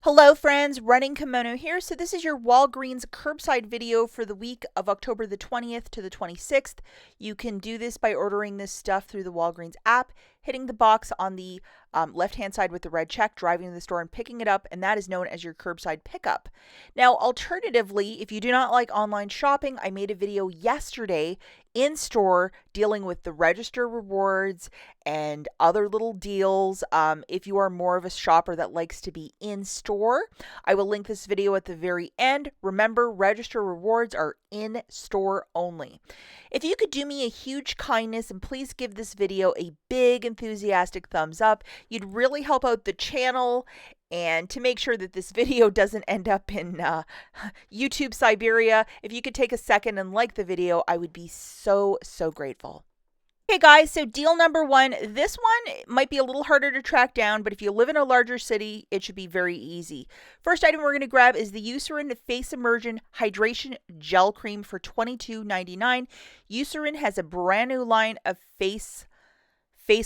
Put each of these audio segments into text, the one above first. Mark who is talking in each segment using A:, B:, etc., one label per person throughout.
A: Hello friends, Running Kimono here. So this is your Walgreens curbside video for the week of October the 20th to the 26th. You can do this by ordering this stuff through the Walgreens app, hitting the box on the left-hand side with the red check, driving to the store and picking it up, and that is known as your curbside pickup. Now, alternatively, if you do not like online shopping, I made a video yesterday in store dealing with the register rewards and other little deals. If you are more of a shopper that likes to be in store, I will link this video at the very end. Remember, register rewards are in store only. If you could do me a huge kindness and please give this video a big enthusiastic thumbs up, you'd really help out the channel. And to make sure that this video doesn't end up in YouTube Siberia, if you could take a second and like the video, I would be so grateful. Okay guys, so deal number one. This one might be a little harder to track down, but if you live in a larger city, it should be very easy. First item we're going to grab is the EUCERIN Face Immersion Hydration Gel Cream for $22.99. EUCERIN has a brand new line of face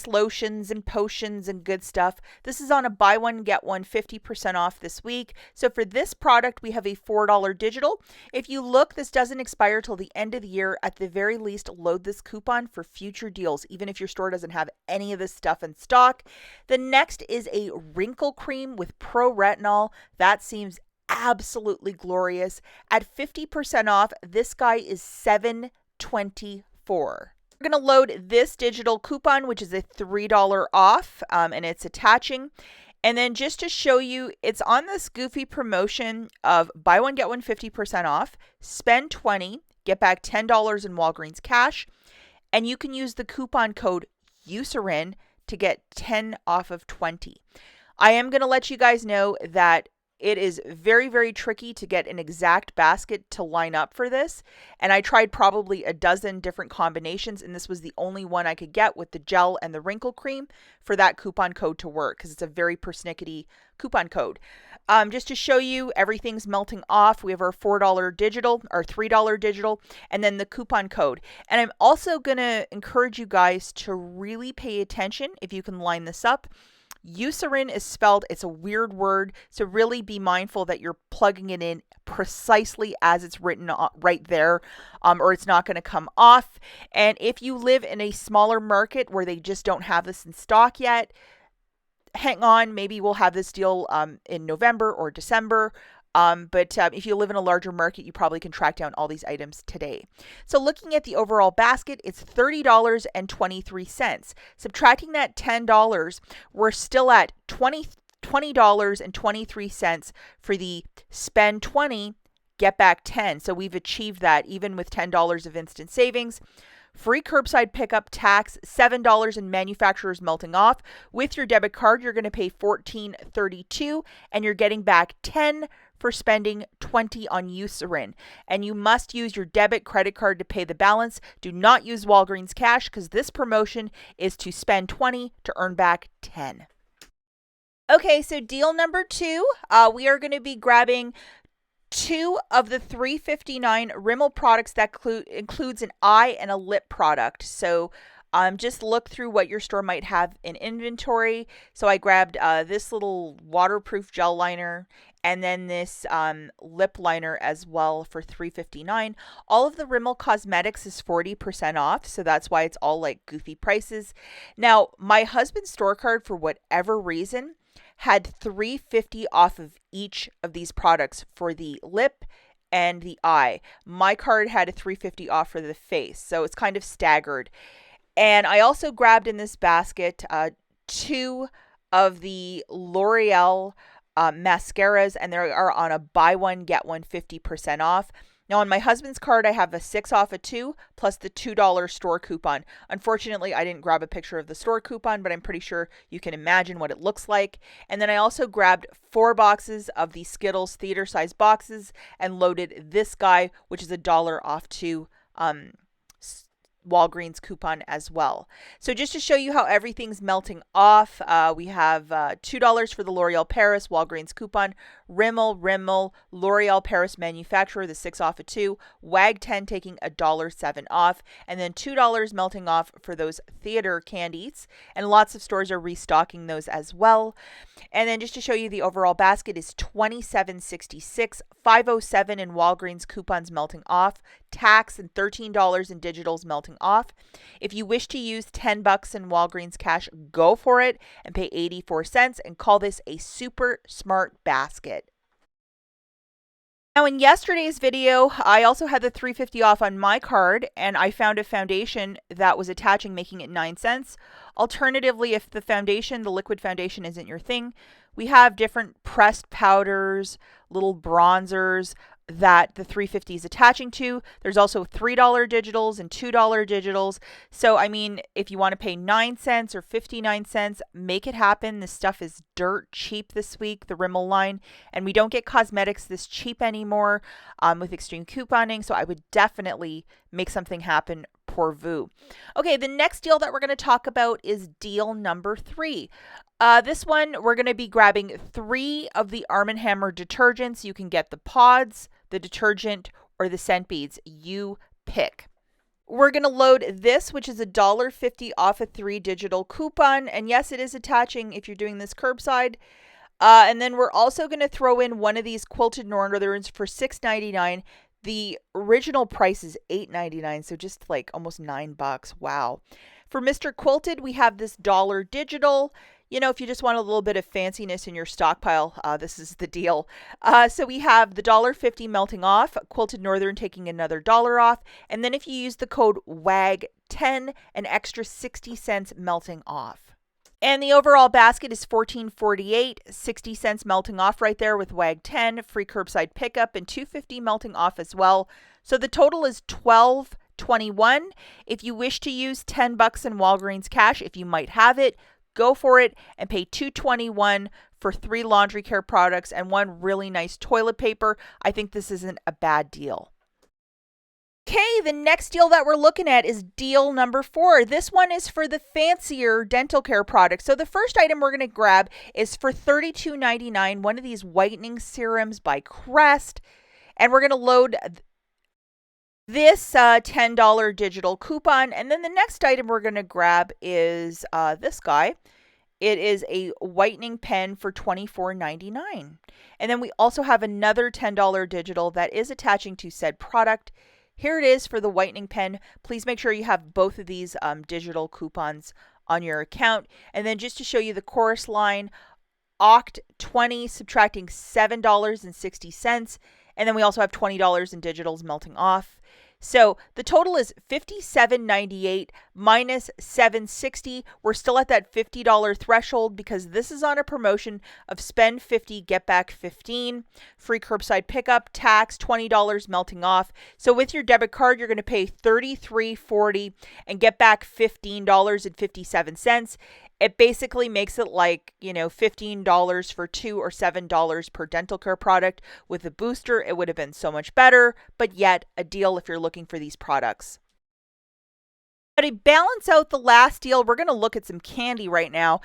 A: lotions and potions and good stuff. This is on a buy one get one 50% off this week. So for this product, we have a $4 digital. If you look, this doesn't expire till the end of the year. At the very least, load this coupon for future deals, even if your store doesn't have any of this stuff in stock. The next is a wrinkle cream with pro retinol. That seems absolutely glorious. At 50% off, this guy is $7.24. We're going to load this digital coupon, which is a $3 off, and it's attaching. And then just to show you, it's on this goofy promotion of buy one, get one 50% off, spend $20, get back $10 in Walgreens cash, and you can use the coupon code EUCERIN to get 10 off of 20. I am going to let you guys know that it is very tricky to get an exact basket to line up for this. And I tried probably a dozen different combinations, and this was the only one I could get with the gel and the wrinkle cream for that coupon code to work, because it's a very persnickety coupon code. Just to show you, everything's melting off. We have our $4 digital, our $3 digital, and then the coupon code. And I'm also going to encourage you guys to really pay attention if you can line this up. EUCERIN is spelled, it's a weird word, so really be mindful that you're plugging it in precisely as it's written right there, or it's not going to come off. And if you live in a smaller market where they just don't have this in stock yet, hang on, maybe we'll have this deal in November or December. But if you live in a larger market, you probably can track down all these items today. So looking at the overall basket, it's $30.23. Subtracting that $10, we're still at $20.23 for the spend 20, get back 10. So we've achieved that even with $10 of instant savings. Free curbside pickup, tax, $7 in manufacturer's melting off. With your debit card, you're going to pay $14.32 and you're getting back 10 for spending 20 on EUCERIN. And you must use your debit credit card to pay the balance. Do not use Walgreens cash, because this promotion is to spend 20 to earn back 10. Okay, so deal number two, we are going to be grabbing two of the $3.59 Rimmel products that includes an eye and a lip product. So just look through what your store might have in inventory. So I grabbed this little waterproof gel liner and then this lip liner as well for $3.59. All of the Rimmel Cosmetics is 40% off, so that's why it's all like goofy prices. Now, my husband's store card, for whatever reason, had $3.50 off of each of these products for the lip and the eye. My card had a $3.50 off for the face, so it's kind of staggered. And I also grabbed in this basket two of the L'Oreal mascaras, and they are on a buy one get one 50% off. Now on my husband's card, I have a 6 off of 2 plus the $2 store coupon. Unfortunately, I didn't grab a picture of the store coupon, but I'm pretty sure you can imagine what it looks like. And then I also grabbed 4 boxes of the Skittles theater size boxes and loaded this guy, which is $1 off 2 Walgreens coupon as well. So just to show you how everything's melting off, we have $2 for the L'Oreal Paris Walgreens coupon, Rimmel, L'Oreal Paris manufacturer, the 6 off of 2, WAG 10 taking $1.07 off, and then $2 melting off for those theater candies, and lots of stores are restocking those as well. And then just to show you, the overall basket is $27.66, $5.07 in Walgreens coupons melting off, tax and $13 in digitals melting off. If you wish to use $10 in Walgreens cash, go for it and pay 84 cents and call this a super smart basket. Now, in yesterday's video, I also had the $3.50 off on my card, and I found a foundation that was attaching, making it 9 cents. Alternatively, if the liquid foundation isn't your thing, we have different pressed powders, little bronzers that the $3.50 is attaching to. There's also $3 digitals and $2 digitals. So, I mean, if you want to pay 9 cents or 59 cents, make it happen. This stuff is dirt cheap this week, the Rimmel line, and we don't get cosmetics this cheap anymore with extreme couponing. So I would definitely make something happen. Pour vous. Okay, the next deal that we're going to talk about is deal number 3. This one, we're going to be grabbing 3 of the Arm & Hammer detergents. You can get the pods, the detergent, or the scent beads. You pick. We're going to load this, which is $1.50 off a 3 digital coupon. And yes, it is attaching if you're doing this curbside. And then we're also going to throw in one of these quilted northerns for $6.99. The original price is $8.99, so just like almost $9. Wow. For Mr. Quilted, we have this dollar digital. You know, if you just want a little bit of fanciness in your stockpile, this is the deal. So we have the $1.50 melting off, Quilted Northern taking another $1 off, and then if you use the code WAG10, an extra 60 cents melting off. And the overall basket is $14.48, 60 cents melting off right there with WAG 10, free curbside pickup, and $2.50 melting off as well. So the total is $12.21. If you wish to use $10 in Walgreens cash, if you might have it, go for it and pay $2.21 for 3 laundry care products and 1 really nice toilet paper. I think this isn't a bad deal. Okay, the next deal that we're looking at is deal number 4. This one is for the fancier dental care products. So the first item we're going to grab is for $32.99, one of these whitening serums by Crest. And we're going to load this $10 digital coupon. And then the next item we're going to grab is this guy. It is a whitening pen for $24.99. And then we also have another $10 digital that is attaching to said product. Here it is for the whitening pen. Please make sure you have both of these digital coupons on your account. And then just to show you the chorus line, OCT 20 subtracting $7.60. And then we also have $20 in digitals melting off. So the total is $57.98 minus $7.60. We're still at that $50 threshold because this is on a promotion of spend $50, get back $15. Free curbside pickup, tax, $20 melting off. So with your debit card, you're going to pay $33.40 and get back $15.57. It basically makes it like, $15 for $2 or $7 per dental care product. With a booster, it would have been so much better, but yet a deal if you're looking for these products. But to balance out the last deal, we're going to look at some candy right now.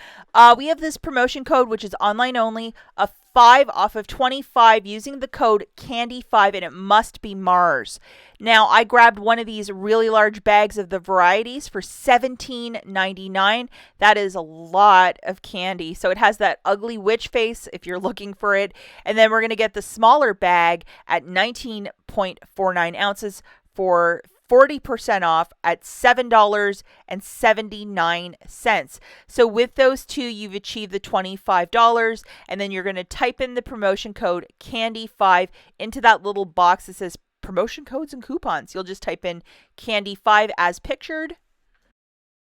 A: We have this promotion code, which is online only, a 5 off of 25 using the code CANDY5, and it must be Mars. Now, I grabbed one of these really large bags of the varieties for $17.99. That is a lot of candy. So it has that ugly witch face if you're looking for it. And then we're going to get the smaller bag at 19.49 ounces for 40% off at $7.79. So with those two, you've achieved the $25, and then you're going to type in the promotion code CANDY5 into that little box that says promotion codes and coupons. You'll just type in CANDY5 as pictured.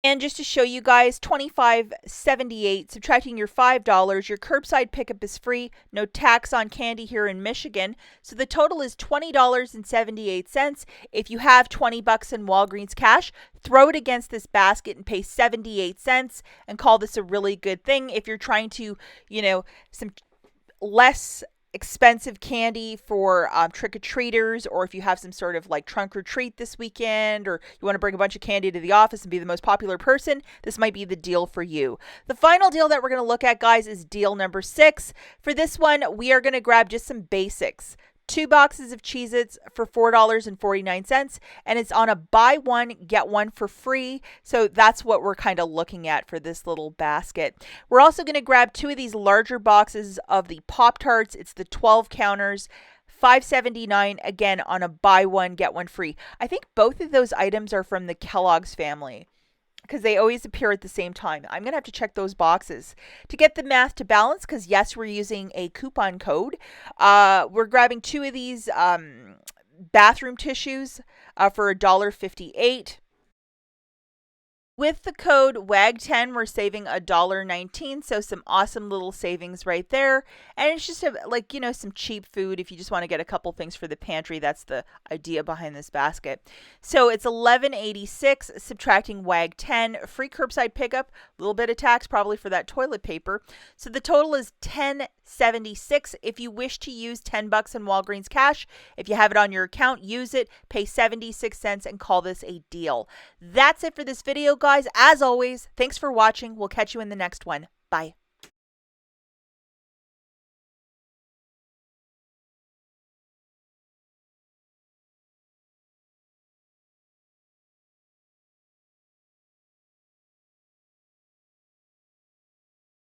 A: And just to show you guys, $25.78, subtracting your $5, your curbside pickup is free, no tax on candy here in Michigan. So the total is $20.78. If you have $20 in Walgreens cash, throw it against this basket and pay 78 cents and call this a really good thing. If you're trying to, some less expensive candy for trick-or-treaters, or if you have some sort of like trunk or treat this weekend, or you want to bring a bunch of candy to the office and be the most popular person, this might be the deal for you. The final deal that we're going to look at, guys, is deal number 6. For this one, we are going to grab just some basics. 2 boxes of Cheez-Its for $4.49, and it's on a buy one, get one for free. So that's what we're kind of looking at for this little basket. We're also going to grab 2 of these larger boxes of the Pop-Tarts. It's the 12 counters. $5.79, again on a buy one, get one free. I think both of those items are from the Kellogg's family, because they always appear at the same time. I'm going to have to check those boxes to get the math to balance, because yes, we're using a coupon code. We're grabbing 2 of these bathroom tissues for $1.58. With the code WAG10, we're saving $1.19, so some awesome little savings right there. And it's just like, you know, some cheap food if you just want to get a couple things for the pantry. That's the idea behind this basket. So it's $11.86, subtracting WAG10, free curbside pickup, a little bit of tax probably for that toilet paper. So the total is $10.76. If you wish to use $10 in Walgreens cash, if you have it on your account, use it, pay 76 cents, and call this a deal. That's it for this video, guys. As always, thanks for watching. We'll catch you in the next one. Bye.